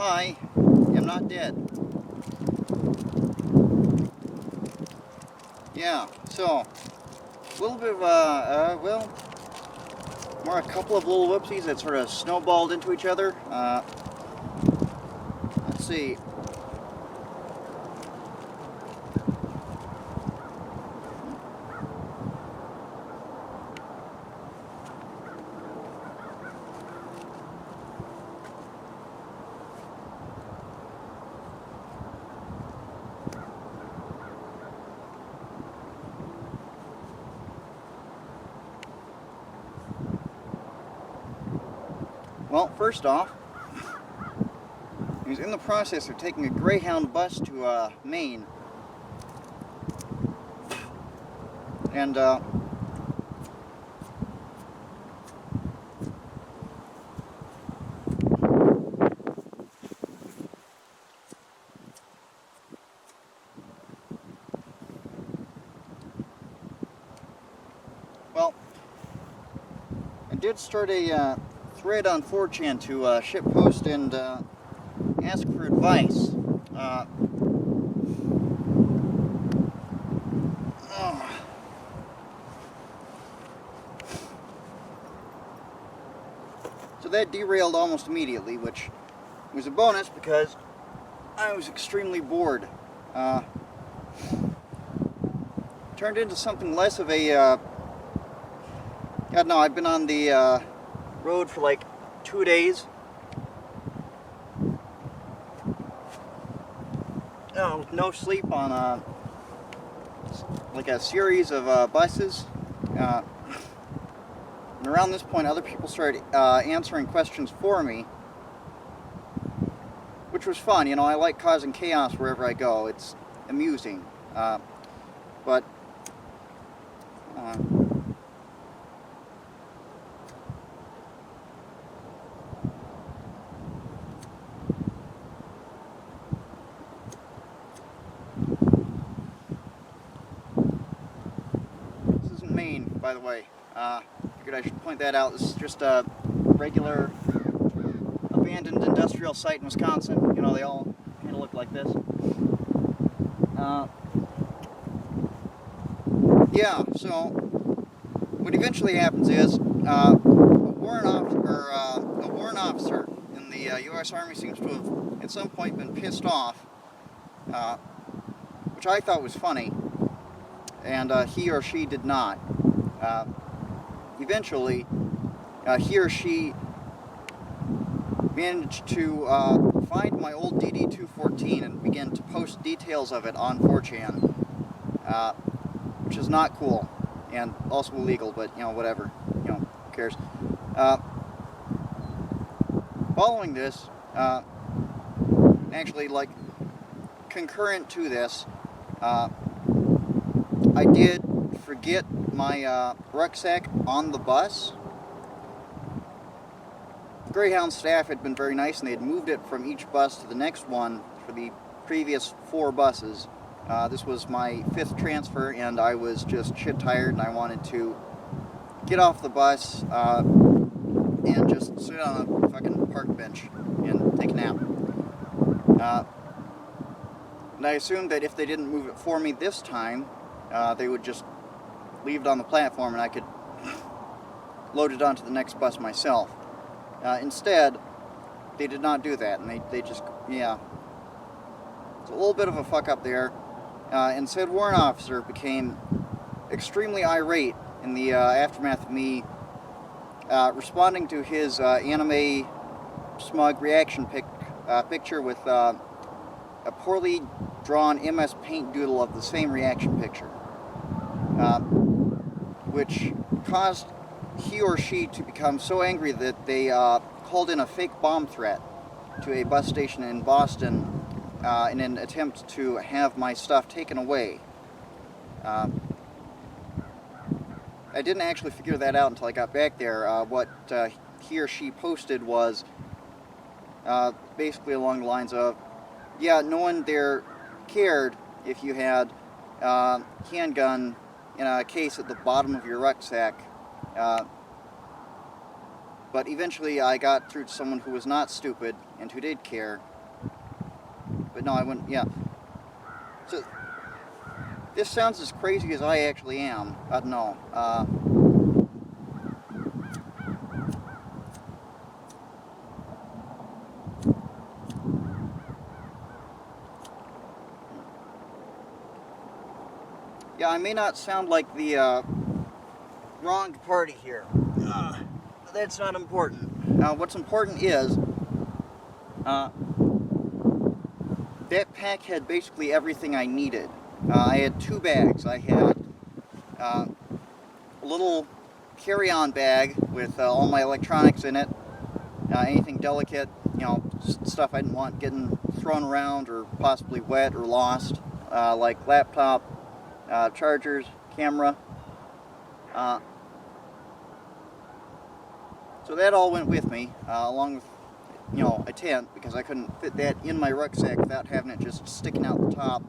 I am not dead. Yeah, so, a little bit of, well, more a couple of little whoopsies that sort of snowballed into each other. Let's see. Well, first off, he was in the process of taking a Greyhound bus to Maine, and well, I did start a thread on 4chan to shitpost and ask for advice. So that derailed almost immediately, which was a bonus because I was extremely bored. Turned into something less of a, God no, I've been on the road for like 2 days. No sleep on like a series of buses. And around this point, other people started answering questions for me, which was fun. You know, I like causing chaos wherever I go. It's amusing. But this isn't Maine, by the way. Figured I should point that out. This is just a regular abandoned industrial site in Wisconsin. You know, they all kind of look like this. Yeah, so what eventually happens is a warrant officer in the U.S. Army seems to have at some point been pissed off, which I thought was funny, and he or she did not. Eventually, he or she managed to find my old DD-214 and began to post details of it on 4chan, which is not cool and also illegal, but you know, whatever, you know, who cares. Following this, actually, like, concurrent to this, I did forget my rucksack on the bus. Greyhound staff had been very nice, and they had moved it from each bus to the next one for the previous 4 buses. This was my 5th transfer, and I was just shit tired, and I wanted to get off the bus and just sit on a fucking park bench and take a nap. And I assumed that if they didn't move it for me this time, they would just leave it on the platform and I could load it onto the next bus myself. Instead, they did not do that, and they just, yeah. It's a little bit of a fuck up there. And said warrant officer became extremely irate in the aftermath of me responding to his anime smug reaction picture with a poorly drawn MS Paint doodle of the same reaction picture, which caused he or she to become so angry that they called in a fake bomb threat to a bus station in Boston in an attempt to have my stuff taken away. I didn't actually figure that out until I got back there. What he or she posted was basically along the lines of, yeah, no one there cared if you had a handgun in a case at the bottom of your rucksack. But eventually I got through to someone who was not stupid and who did care, but no, I wouldn't. Yeah. So this sounds as crazy as I actually am. No. Yeah, I may not sound like the wronged party here. But that's not important. What's important is that pack had basically everything I needed. I had 2 bags. I had a little carry-on bag with all my electronics in it, anything delicate, stuff I didn't want getting thrown around or possibly wet or lost, like laptop, chargers, camera. So that all went with me, along with, a tent, because I couldn't fit that in my rucksack without having it just sticking out the top.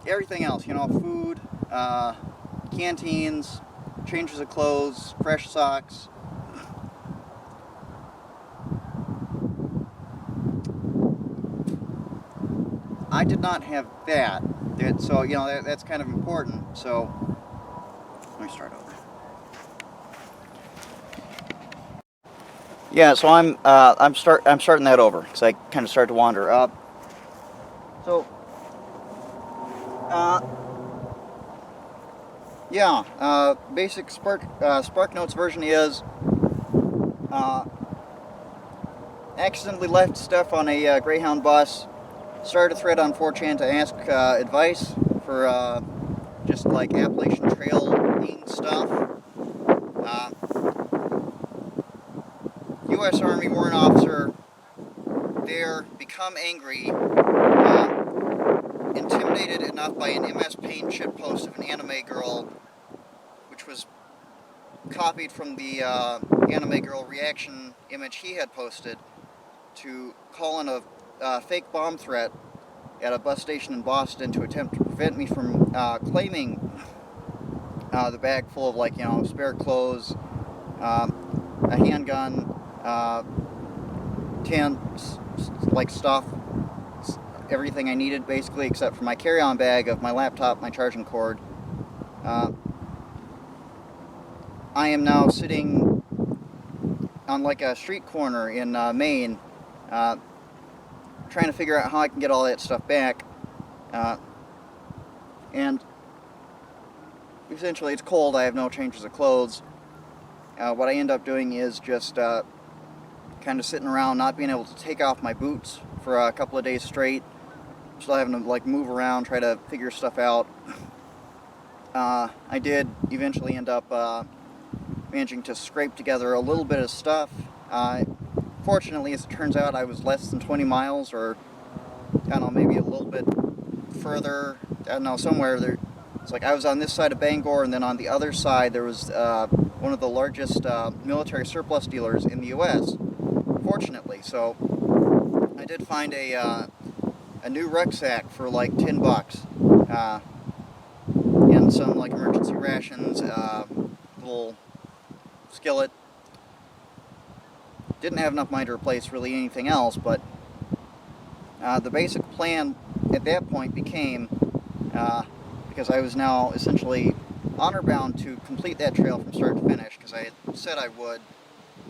Everything else, food, canteens, changes of clothes, fresh socks. I did not have that. So, that's kind of important. So, let me start over. Yeah, so I'm starting that over because I kind of start to wander. Basic SparkNotes version is accidentally left stuff on a Greyhound bus. Started a thread on 4chan to ask advice for just like Appalachian Trail-ing stuff. U.S. Army warrant officer there become angry, intimidated enough by an MS Paint shitpost of an anime girl, which was copied from the anime girl reaction image he had posted, to call in a fake bomb threat at a bus station in Boston to attempt to prevent me from claiming the bag full of spare clothes, a handgun, tents, stuff, everything I needed basically, except for my carry-on bag of my laptop, my charging cord. I am now sitting on a street corner in Maine, trying to figure out how I can get all that stuff back. And essentially it's cold, I have no changes of clothes. What I end up doing is just kind of sitting around, not being able to take off my boots for a couple of days straight, still having to move around, try to figure stuff out. I did eventually end up managing to scrape together a little bit of stuff. Fortunately, as it turns out, I was less than 20 miles, or I don't know, maybe a little bit further, I don't know, somewhere there. It's I was on this side of Bangor, and then on the other side there was one of the largest military surplus dealers in the U.S., fortunately. So I did find a new rucksack for $10, and some emergency rations, little skillet. Didn't have enough money to replace really anything else, but the basic plan at that point became, because I was now essentially honor-bound to complete that trail from start to finish, because I had said I would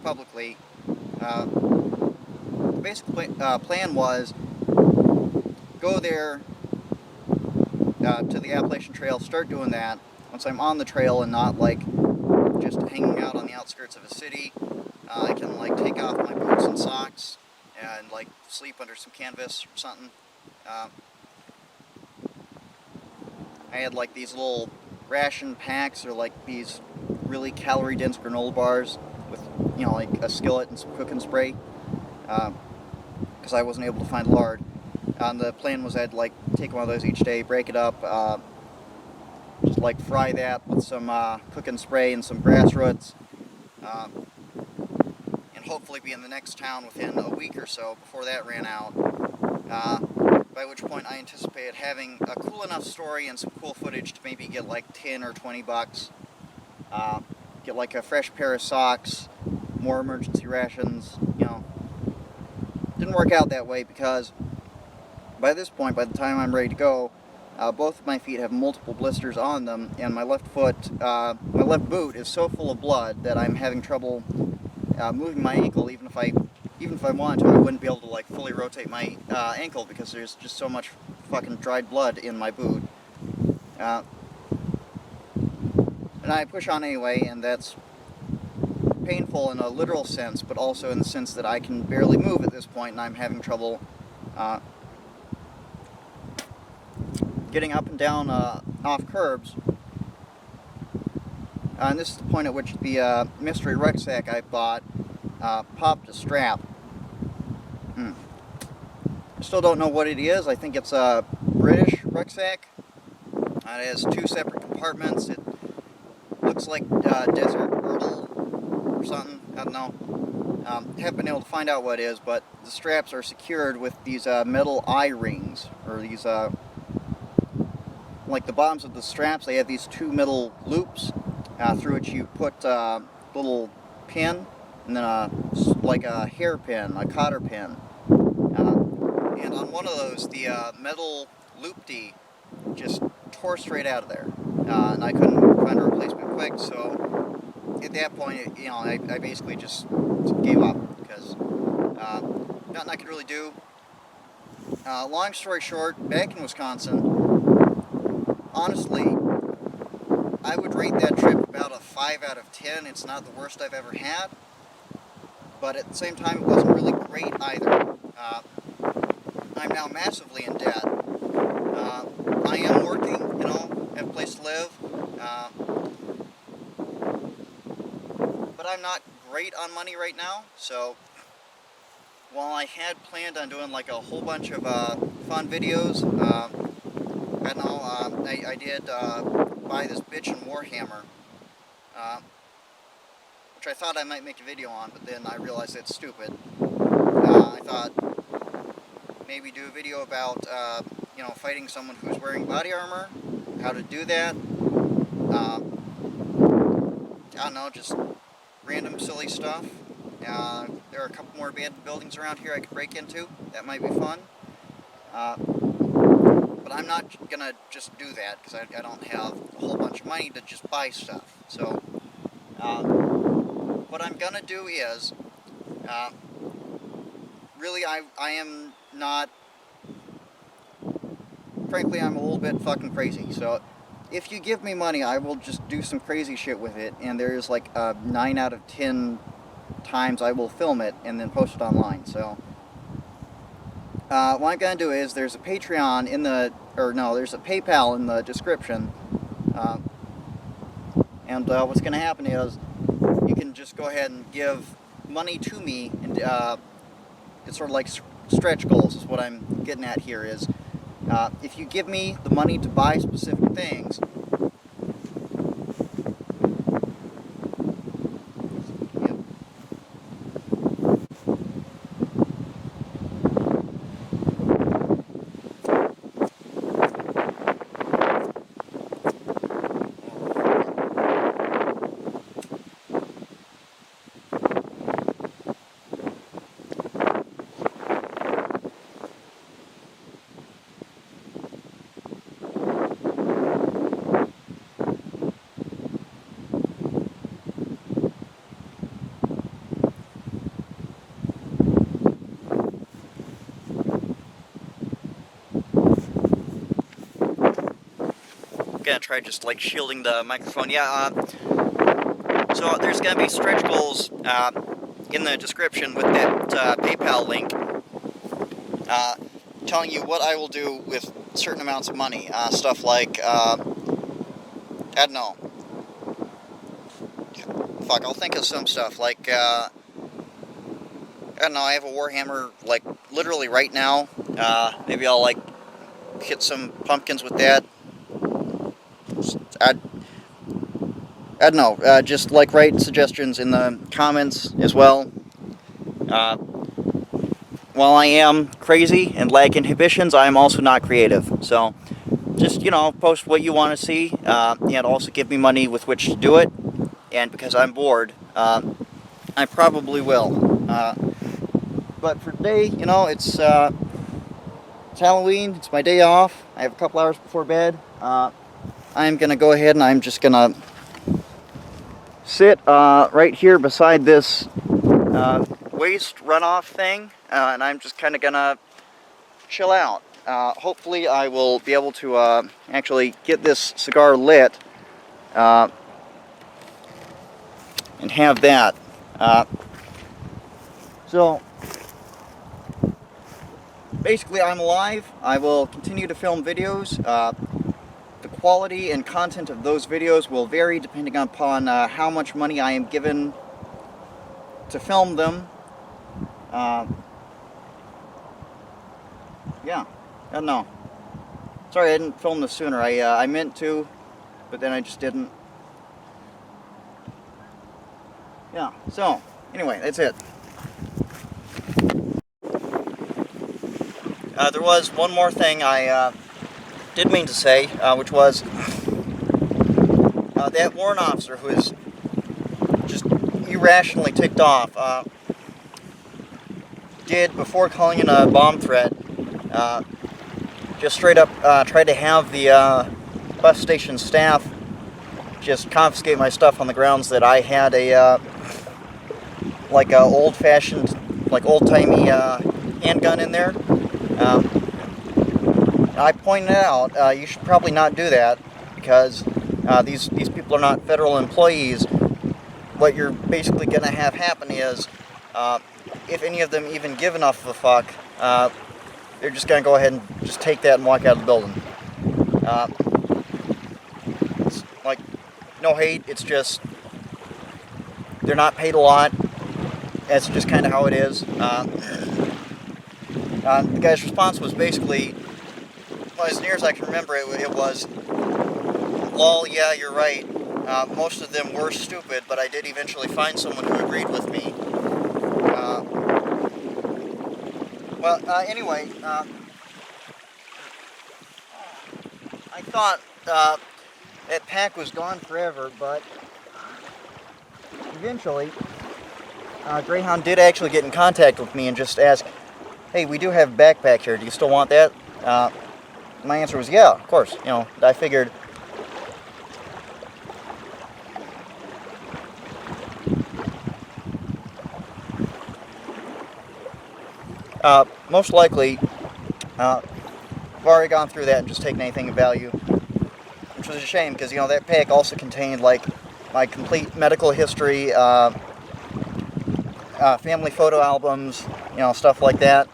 publicly. The basic plan was go there to the Appalachian Trail, start doing that. Once I'm on the trail and not just hanging out on the outskirts of a city, I can take off my boots and socks and sleep under some canvas or something. I had these little ration packs, or these really calorie-dense granola bars with a skillet and some cooking spray, because I wasn't able to find lard. And the plan was I'd take one of those each day, break it up, just fry that with some cooking spray and some grass roots, and hopefully be in the next town within a week or so before that ran out. By which point I anticipated having a cool enough story and some cool footage to maybe get $10 or $20, get a fresh pair of socks, more emergency rations, didn't work out that way because by this point, by the time I'm ready to go, both of my feet have multiple blisters on them, and my left boot is so full of blood that I'm having trouble moving my ankle. Even if I wanted to, I wouldn't be able to like fully rotate my ankle because there's just so much fucking dried blood in my boot. And I push on anyway, and that's painful in a literal sense, but also in the sense that I can barely move at this point, and I'm having trouble getting up and down off curbs. And this is the point at which the mystery rucksack I bought popped a strap. I still don't know what it is. I think it's a British rucksack. It has two separate compartments. It looks like desert girdle or something. I don't know. Haven't been able to find out what it is, but the straps are secured with these metal eye rings, or these like the bottoms of the straps. They have these two metal loops through which you put a little pin, and then like a hairpin, a cotter pin. And on one of those, the metal loopty just tore straight out of there, and I couldn't find a replacement quick. So at that point, you know, I basically just gave up because nothing I could really do. Long story short, back in Wisconsin, honestly, I would rate that trip about a 5 out of 10. It's not the worst I've ever had, but at the same time, it wasn't really great either. I'm now massively in debt. I am working, you know, have a place to live, but I'm not great on money right now. So while I had planned on doing like a whole bunch of fun videos, I don't know, I did buy this bitch in Warhammer, which I thought I might make a video on, but then I realized that's stupid. I thought maybe do a video about, you know, fighting someone who's wearing body armor, how to do that. I don't know, just random silly stuff. There are a couple more abandoned buildings around here I could break into. That might be fun. But I'm not gonna just do that because I don't have a whole bunch of money to just buy stuff. So what I'm gonna do is, really I am not, frankly I'm a little bit fucking crazy. So if you give me money, I will just do some crazy shit with it, and there's like 9 out of 10 times I will film it and then post it online. So what I'm going to do is, there's a Patreon in the, or no, there's a PayPal in the description, and what's going to happen is, you can just go ahead and give money to me, and it's sort of like stretch goals is what I'm getting at here is, if you give me the money to buy specific things, gonna try just like shielding the microphone. Yeah, so there's gonna be stretch goals in the description with that PayPal link, telling you what I will do with certain amounts of money. Stuff like, I don't know. Fuck, I'll think of some stuff like, I don't know, I have a warhammer like literally right now. Maybe I'll like hit some pumpkins with that. I don't know, just like write suggestions in the comments as well. While I am crazy and lack inhibitions, I am also not creative. So just, you know, post what you want to see, and also give me money with which to do it. And because I'm bored, I probably will. but for today, you know, it's Halloween. It's my day off. I have a couple hours before bed. I'm gonna go ahead and I'm just gonna sit right here beside this waste runoff thing, and I'm just kind of gonna chill out. Hopefully I will be able to actually get this cigar lit and have that. So basically I'm alive. I will continue to film videos. The quality and content of those videos will vary depending upon how much money I am given to film them. Yeah, I don't know. Sorry I didn't film this sooner. I meant to, but then I just didn't. Yeah, so anyway, that's it. There was one more thing I did mean to say, which was that warrant officer who is just irrationally ticked off did, before calling in a bomb threat, just straight up tried to have the bus station staff just confiscate my stuff on the grounds that I had a like a old-fashioned, like old-timey handgun in there. I pointed out you should probably not do that because these people are not federal employees. What you're basically going to have happen is, if any of them even give enough of a fuck, they're just going to go ahead and just take that and walk out of the building. It's like, no hate, it's just, they're not paid a lot. That's just kind of how it is. The guy's response was basically, well, as near as I can remember, it was, lol, yeah, you're right. Most of them were stupid, but I did eventually find someone who agreed with me. Anyway, I thought that pack was gone forever, but eventually, Greyhound did actually get in contact with me and just ask, hey, we do have a backpack here, do you still want that? My answer was, yeah, of course. You know, I figured most likely I've already gone through that and just taken anything of value, which was a shame because, you know, that pack also contained like my complete medical history, family photo albums, you know, stuff like that,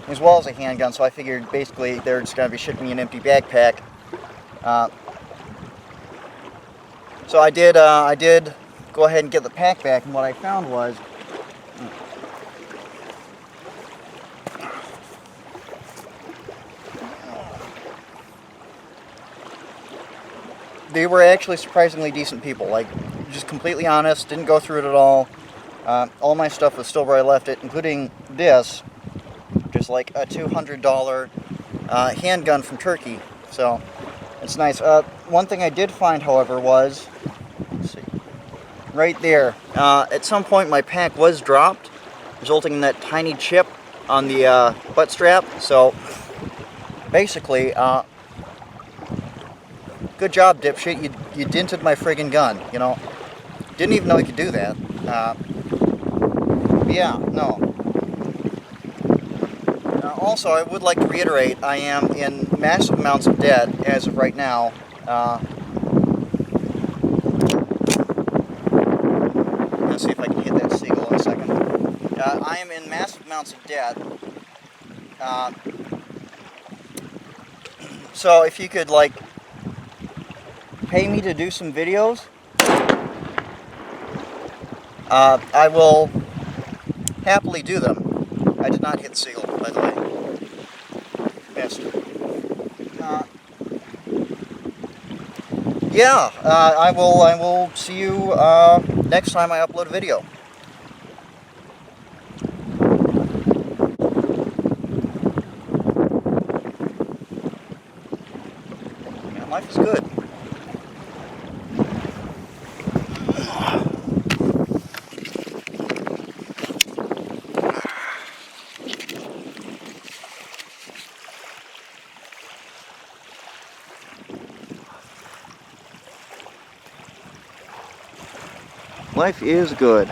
as well as a handgun. So I figured basically they're just going to be shipping me an empty backpack. So I did go ahead and get the pack back, and what I found was they were actually surprisingly decent people, like, just completely honest, didn't go through it at all. All my stuff was still where I left it, including this, just like a $200 handgun from Turkey, so it's nice. One thing I did find, however, was, let's see, right there, at some point my pack was dropped, resulting in that tiny chip on the butt strap, so basically, good job, dipshit. You dented my friggin' gun, you know. Didn't even know you could do that. Yeah, no. Also, I would like to reiterate, I am in massive amounts of debt as of right now. Let's see if I can hit that seagull in a second. I am in massive amounts of debt. So if you could, like, pay me to do some videos, I will happily do them. I did not hit the seagull, by the way. Missed. Yeah, I will see you next time I upload a video. Yeah, life is good. Life is good.